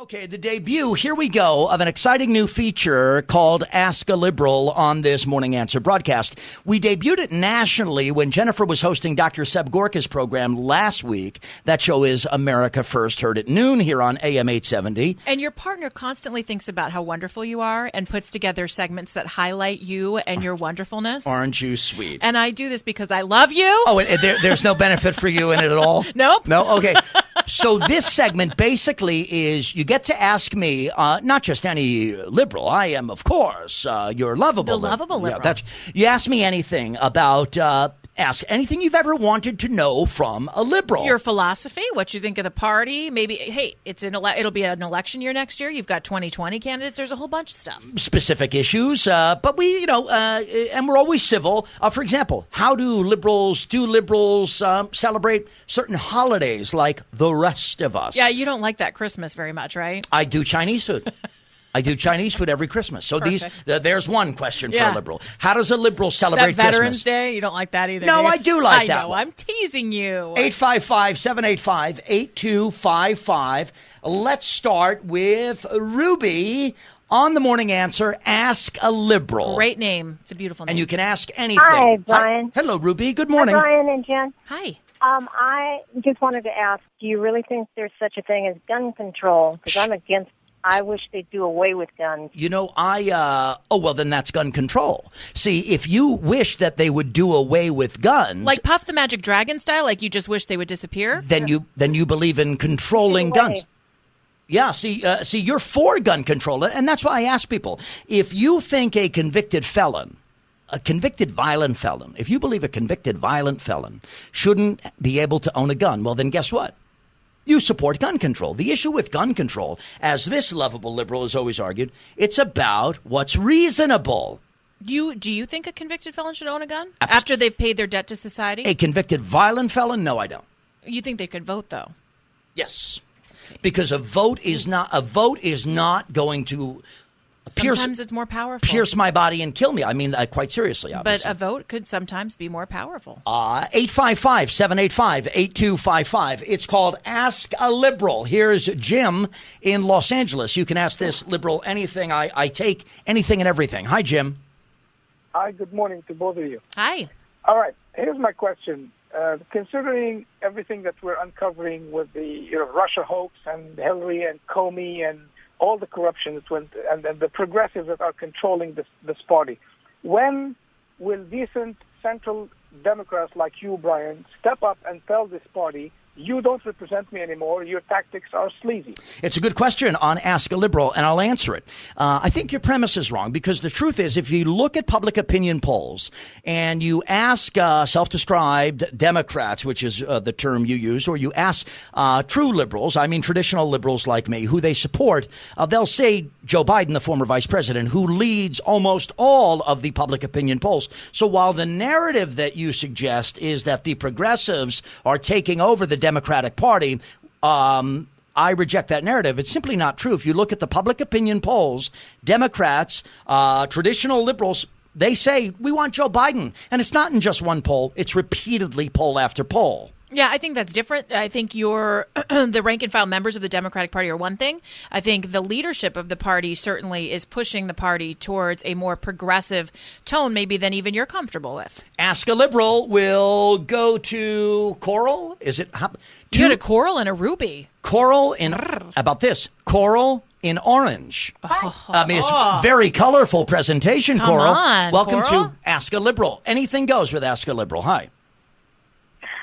Okay, the debut, here we go, of an exciting new feature called Ask a Liberal on this Morning Answer broadcast. We debuted it nationally when Jennifer was hosting Dr. Seb Gorka's program last week. That show is America First, heard at noon here on AM870. And your partner constantly thinks about how wonderful you are and puts together segments that highlight you and your wonderfulness. Aren't you sweet? And I do this because I love you. Oh, there's no benefit for you in it at all? Nope. No? Okay. So this segment basically is you get to ask me, not just any liberal. I am, of course, your lovable The lovable liberal. Yeah, you ask me anything about, ask anything you've ever wanted to know from a liberal. Your philosophy, what you think of the party. Maybe, hey, it'll be an election year next year. You've got 2020 candidates. There's a whole bunch of stuff. Specific issues, but we, and we're always civil. For example, how do liberals celebrate certain holidays like the rest of us? Yeah, you don't like that Christmas very much, right? I do Chinese food. I do Chinese food every Christmas. So there's one question for a liberal. How does a liberal celebrate that Veterans Christmas? Day? You don't like that either? No, I do like that I know. one. I'm teasing you. 855-785-8255. Let's start with Ruby on the Morning Answer. Ask a Liberal. Great name. It's a beautiful name. And you can ask anything. Hi, Brian. Hello, Ruby. Good morning. Hi, Brian and Jen. Hi. I just wanted to ask, do you really think there's such a thing as gun control? Because I'm against. I wish they'd do away with guns. Then that's gun control. See, if you wish that they would do away with guns. Like Puff the Magic Dragon style, like you just wish they would disappear? Then you believe in controlling guns. Yeah, see, you're for gun control. And that's why I ask people, if you think a convicted violent felon, if you believe a convicted violent felon shouldn't be able to own a gun, well, then guess what? You support gun control. The issue with gun control, as this lovable liberal has always argued, it's about what's reasonable. Do you think a convicted felon should own a gun after they've paid their debt to society? A convicted violent felon? No, I don't. You think they could vote, though? Yes, because a vote is not going to sometimes it's more powerful. Pierce my body and kill me. I mean, quite seriously, obviously. But a vote could sometimes be more powerful. 855-785-8255. It's called Ask a Liberal. Here's Jim in Los Angeles. You can ask this liberal anything. I take anything and everything. Hi, Jim. Hi, good morning to both of you. Hi. All right, here's my question. Considering everything that we're uncovering with the Russia hoax and Hillary and Comey and all the corruption that went, and the progressives that are controlling this party, when will decent central Democrats like you, Brian, step up and tell this party, you don't represent me anymore, your tactics are sleazy? It's a good question on Ask a Liberal, and I'll answer it. I think your premise is wrong, because the truth is, if you look at public opinion polls and you ask self-described Democrats, which is the term you use, or you ask true liberals, I mean traditional liberals like me, who they support, they'll say Joe Biden, the former vice president, who leads almost all of the public opinion polls. So while the narrative that you suggest is that the progressives are taking over the Democratic Party, I reject that narrative. It's simply not true. If you look at the public opinion polls, Democrats, traditional liberals, they say we want Joe Biden. And it's not in just one poll. It's repeatedly poll after poll. Yeah, I think that's different. I think the rank and file members of the Democratic Party are one thing. I think the leadership of the party certainly is pushing the party towards a more progressive tone, maybe than even you're comfortable with. Ask a Liberal will go to Coral. Is it? You had a Coral and a Ruby. Coral in, about this, Coral in orange. I mean, it's a very colorful presentation, Coral. Welcome Coral. to Ask a Liberal. Anything goes with Ask a Liberal. Hi.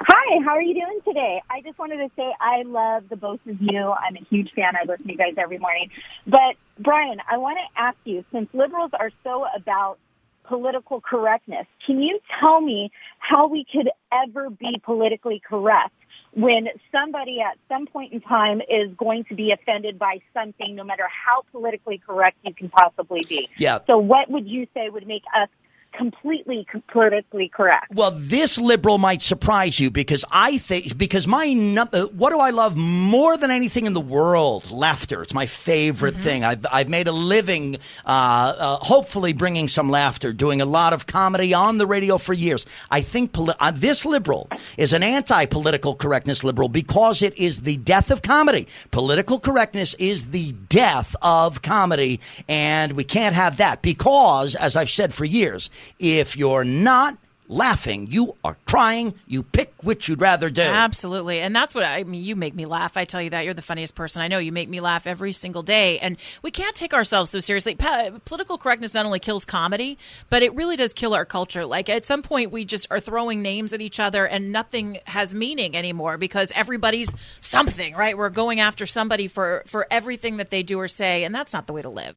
Hi, how are you doing today? I just wanted to say I love the both of you. I'm a huge fan. I listen to you guys every morning. But, Brian, I want to ask you, since liberals are so about political correctness, can you tell me how we could ever be politically correct when somebody at some point in time is going to be offended by something, no matter how politically correct you can possibly be? Yeah. So what would you say would make us completely politically correct. Well, this liberal might surprise you because what do I love more than anything in the world? Laughter. It's my favorite thing. I've made a living, hopefully bringing some laughter, doing a lot of comedy on the radio for years. I think this liberal is an anti-political correctness liberal because it is the death of comedy. Political correctness is the death of comedy, and we can't have that because, as I've said for years, if you're not laughing, you are crying. You pick which you'd rather do. Absolutely. And that's what I mean. You make me laugh. I tell you that. You're the funniest person I know. You make me laugh every single day. And we can't take ourselves so seriously. Political correctness not only kills comedy, but it really does kill our culture. Like at some point, we just are throwing names at each other and nothing has meaning anymore because everybody's something, right? We're going after somebody for everything that they do or say. And that's not the way to live.